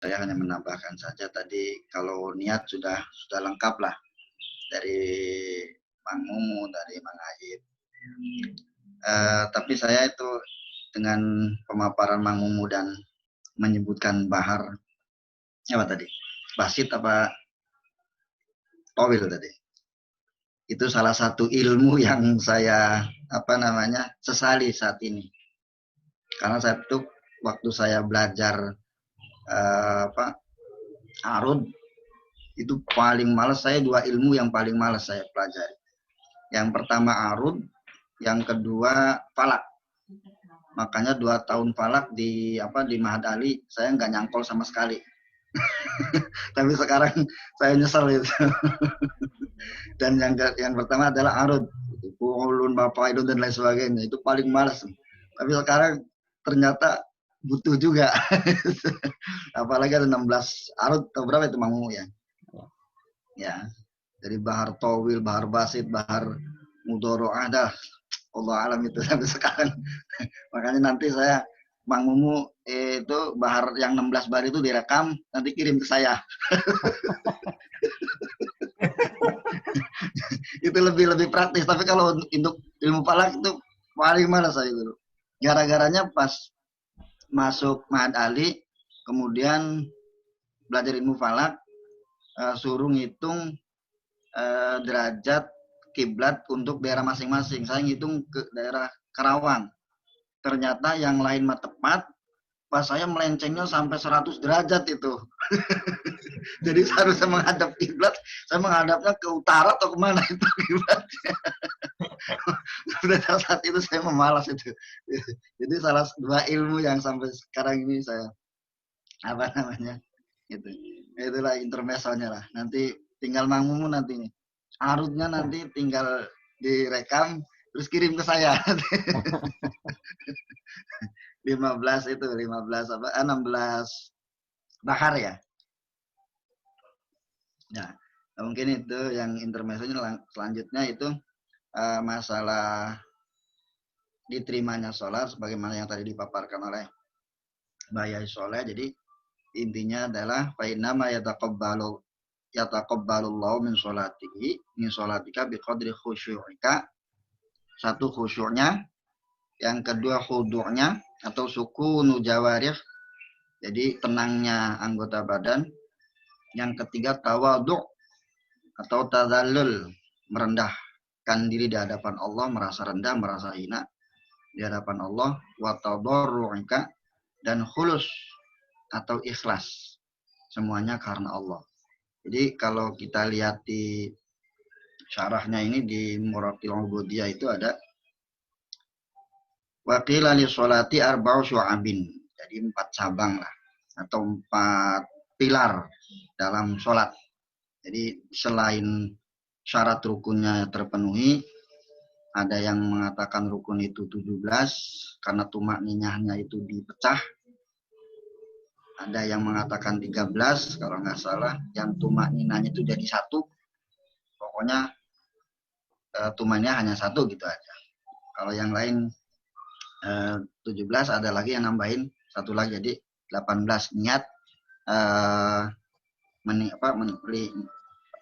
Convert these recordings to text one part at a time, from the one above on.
Saya hanya menambahkan saja tadi kalau niat sudah lengkap lah dari Mang Mumu, dari Mang Ayib. Tapi saya itu dengan pemaparan Mang Mumu dan menyebutkan bahar apa tadi? Basit apa towil tadi? Itu salah satu ilmu yang saya sesali saat ini. Karena saya tuh waktu saya belajar arud itu paling males saya, dua ilmu yang paling males saya pelajari. Yang pertama arud, yang kedua falak. Makanya 2 tahun falak di Mahad Ali saya nggak nyangkol sama sekali. Tapi sekarang saya nyesel itu. Dan yang pertama adalah arud, ulun bapak itu dan lain sebagainya, itu paling males. Tapi sekarang ternyata butuh juga. Apalagi ada 16 arud atau berapa itu Mang ya? Ya. Dari bahar towil, bahar basit, bahar mudoro ada. Allah alam itu sampai sekarang. Makanya nanti saya Mang Mumu itu bahar yang 16 bar itu direkam, nanti kirim ke saya. Itu lebih praktis. Tapi kalau untuk ilmu falak itu paling malas saya dulu. Gara-garanya pas masuk Mahad Ali, kemudian belajar ilmu falak, suruh ngitung derajat kiblat untuk daerah masing-masing. Saya ngitung ke daerah Karawang. Ternyata yang lain mah tepat, pas saya melencengnya sampai 100 derajat itu. Jadi seharusnya menghadap kiblat, saya menghadapnya ke utara atau kemana itu kiblatnya. Sudah saat itu saya memalas itu. Jadi salah dua ilmu yang sampai sekarang ini saya itu. Itulah intermezzonya lah. Nanti tinggal Mang Mumu nanti nih. Arutnya nanti tinggal direkam terus kirim ke saya. 15 itu 16 bahar ya. Nah, mungkin itu yang intermezzonya. Selanjutnya itu masalah diterimanya sholat sebagaimana yang tadi dipaparkan oleh Bayai Soleh. Jadi intinya adalah fa inna ma yataqabbalullahu min sholatika biqadri khusyu'ika. Satu khusyuknya, yang kedua khudu'nya atau sukunu jawarih, jadi tenangnya anggota badan. Yang ketiga tawadhu' atau tadzallul, merendahkan diri di hadapan Allah, merasa rendah, merasa hina di hadapan Allah. Wa tadarru'ika, dan khulus atau ikhlas, semuanya karena Allah. Jadi kalau kita lihat di syarahnya ini di Muratil Ubudiyah itu ada waqila li sholati arba'u syu'abin. Jadi 4 cabang lah atau 4 pilar dalam sholat. Jadi selain syarat rukunnya terpenuhi, ada yang mengatakan rukun itu 17 karena tumak ninyahnya itu dipecah. Ada yang mengatakan 13 kalau nggak salah, yang tumak ninanya itu jadi 1. Pokoknya tumannya hanya 1 gitu aja. Kalau yang lain 17, ada lagi yang nambahin 1 lagi, jadi 18 niat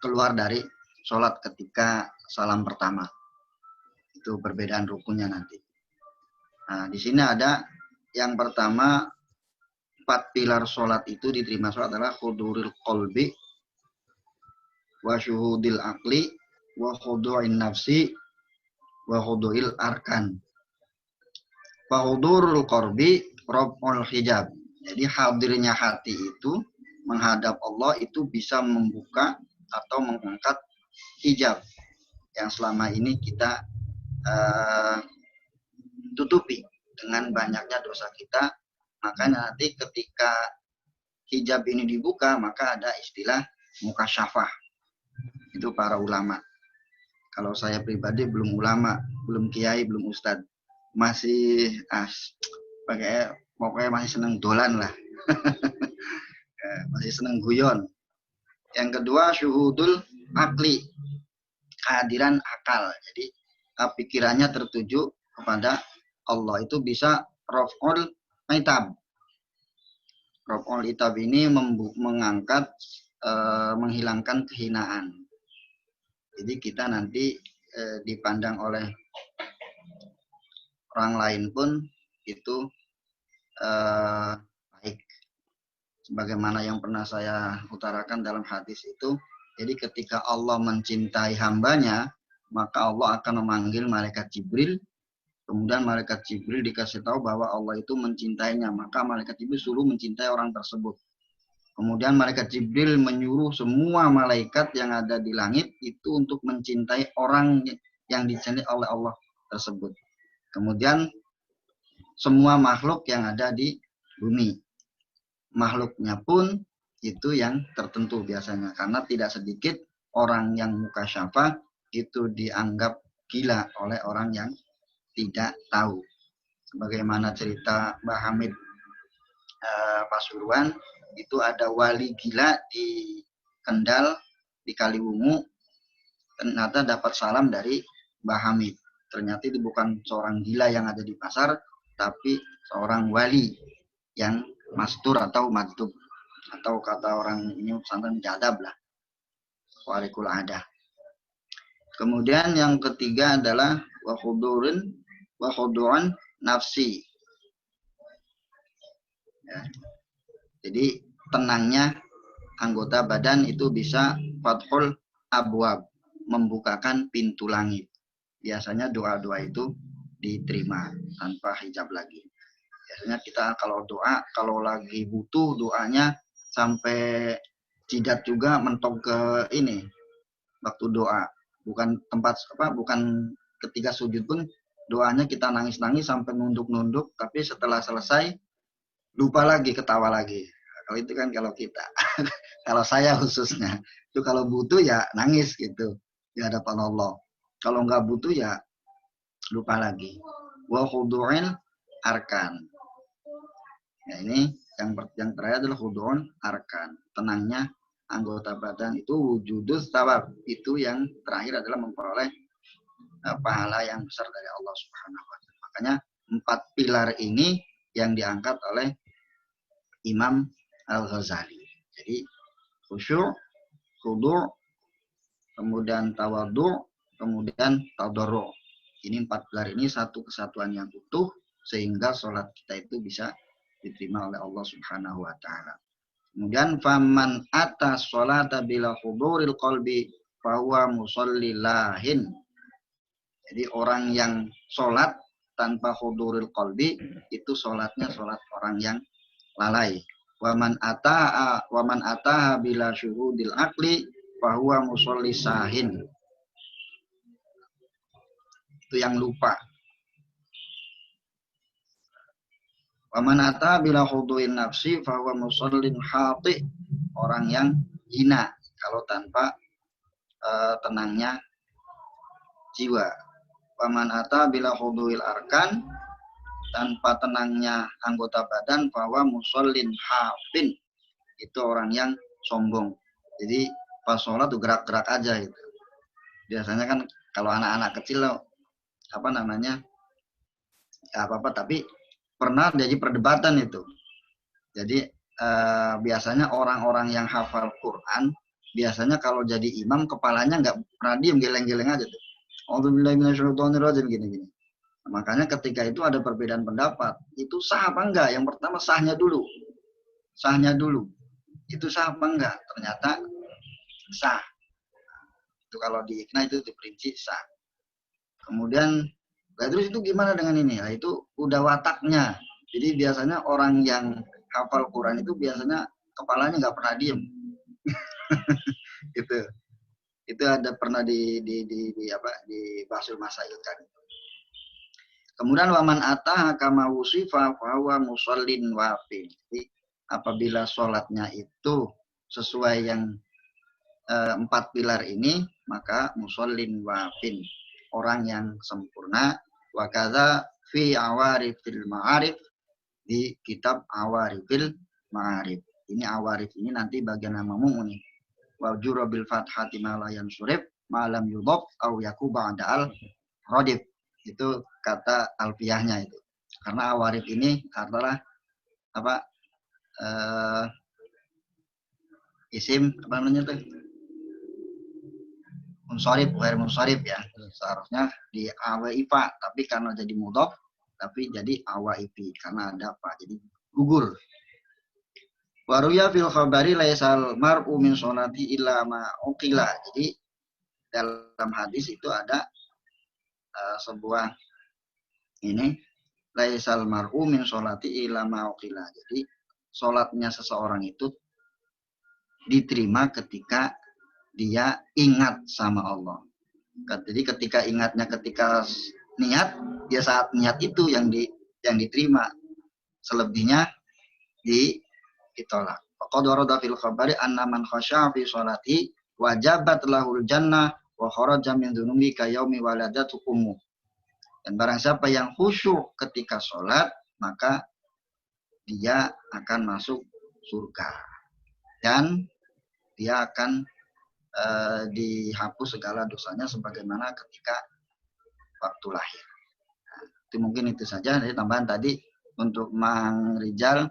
keluar dari sholat ketika salam pertama. Itu perbedaan rukunnya nanti. Nah, di sini ada yang pertama 4 pilar sholat itu diterima sholat adalah khuduril qalbi wa syuhudil aqli wa khudu'in nafsi wa khudu'il arkan. Fahudurul qalbi raf'ul hijab. Jadi hadirnya hati itu menghadap Allah itu bisa membuka atau mengangkat hijab yang selama ini kita tutupi dengan banyaknya dosa kita. Makanya nanti ketika hijab ini dibuka, maka ada istilah mukasyafah. Itu para ulama. Kalau saya pribadi belum ulama, belum kiai, belum ustadz. Masih pokoknya masih seneng dolan lah. Masih seneng guyon. Yang kedua syuhudul akli, kehadiran akal. Jadi pikirannya tertuju kepada Allah, itu bisa raf'ul hitab. Raf'ul itab ini mengangkat, menghilangkan kehinaan. Jadi kita nanti dipandang oleh orang lain pun itu baik. Sebagaimana yang pernah saya utarakan dalam hadis itu, jadi ketika Allah mencintai hambanya, maka Allah akan memanggil malaikat Jibril. Kemudian malaikat Jibril dikasih tahu bahwa Allah itu mencintainya, maka malaikat Jibril suruh mencintai orang tersebut. Kemudian malaikat Jibril menyuruh semua malaikat yang ada di langit itu untuk mencintai orang yang dicintai oleh Allah tersebut. Kemudian semua makhluk yang ada di bumi, makhluknya pun itu yang tertentu biasanya, karena tidak sedikit orang yang mukasyafah itu dianggap gila oleh orang yang tidak tahu. Sebagaimana cerita Mbah Hamid Pasuruan, itu ada wali gila di Kendal, di Kaliwungu, ternyata dapat salam dari Mbah Hamid. Ternyata itu bukan seorang gila yang ada di pasar, tapi seorang wali yang mastur atau madub, atau kata orang ini pesantren jadab lah, walikul adah. Kemudian yang ketiga adalah wakhudu'an nafsi. Ya. Jadi tenangnya anggota badan itu bisa fathul abwab, membukakan pintu langit. Biasanya doa-doa itu diterima tanpa hijab lagi. Biasanya kita kalau doa, kalau lagi butuh doanya sampai jidat juga mentok ke ini waktu doa. Bukan tempat bukan ketika sujud pun doanya kita nangis-nangis sampai nunduk-nunduk, tapi setelah selesai lupa lagi, ketawa lagi. Kalau itu kan kalau kita. Kalau saya khususnya, itu kalau butuh ya nangis gitu di hadapan Allah. Kalau nggak butuh ya lupa lagi. Wa khudu'il arkan. Ya, ini yang terakhir adalah khudu'un arkan. Tenangnya anggota badan itu wujudus tawab. Itu yang terakhir adalah memperoleh pahala yang besar dari Allah Subhanahu wa taala. Makanya 4 pilar ini yang diangkat oleh Imam Al-Ghazali. Jadi khusyuk, khudu', kemudian tawadhu', kemudian tadarru'. Ini 4 pilar ini satu kesatuan yang utuh sehingga sholat kita itu bisa diterima oleh Allah Subhanahu wa taala. Kemudian faman atas sholata bila huduril qalbi fahuwa musallilahin. Jadi orang yang sholat tanpa huduril qalbi itu sholatnya sholat orang yang lalai. Waman ataha bila syuhudil akli fahuwa musolli sahin. Itu yang lupa. Waman ataha bila huduin nafsi fahuwa musallin hati. Orang yang hina kalau tanpa tenangnya jiwa. Waman ataha bila huduil arkan, tanpa tenangnya anggota badan, bahwa musallin hafin, itu orang yang sombong. Jadi pas sholat tuh gerak-gerak aja itu. Biasanya kan kalau anak-anak kecil apa namanya apa-apa, tapi pernah jadi perdebatan itu. Jadi biasanya orang-orang yang hafal Quran biasanya kalau jadi imam kepalanya nggak pernah diem, geleng-geleng aja tuh. Alhamdulillah minasyaitonirrajim gini-gini. Makanya ketika itu ada perbedaan pendapat. Itu sah apa enggak? Yang pertama sahnya dulu. Sahnya dulu. Itu sah apa enggak? Ternyata sah. Itu kalau di IKNA itu diperinci sah. Kemudian, terus itu gimana dengan ini? Nah, itu udah wataknya. Jadi biasanya orang yang hafal Quran itu biasanya kepalanya nggak pernah diem. Gitu. Itu ada pernah di Basul Masail kan. Kemudian waman ataha kama wusifa fahuwa musallin wafin. Jadi apabila sholatnya itu sesuai yang 4 pilar ini, maka musallin wafin, orang yang sempurna. Wa kadza fi awarifil ma'arif, di kitab awarifil ma'arif. Ini awarif ini nanti bagian nama nih. Wa jurabil fathati ma la yansurif ma lam yudhaf au yakuba ba'dal radif. Itu kata alfiyahnya itu. Karena awarif ini adalah isim apa namanya tuh? Munsharif, ghair munsharif ya. Seharusnya di awaifa, tapi karena jadi mudhof tapi jadi awaifi karena ada apa? Jadi gugur. Waruya fil khabari laisal mar'u min sholati illa ma uqila. Jadi dalam hadis itu ada sebuah ini laisal mar'u min sholati illa ma uqila. Jadi sholatnya seseorang itu diterima ketika dia ingat sama Allah. Jadi ketika ingatnya ketika niat, dia saat niat itu yang diterima. Selebihnya ditolak. Faqad warada fil khabari anna man khasya'a fi sholati wajabat lahul jannah wa kharaja min dzunubi ka yaumi waladatu ummu. Dan barang siapa yang khusyuk ketika sholat, maka dia akan masuk surga. Dan dia akan dihapus segala dosanya sebagaimana ketika waktu lahir. Nah, itu mungkin itu saja. Jadi tambahan tadi untuk Mang Rijal,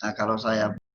nah, kalau saya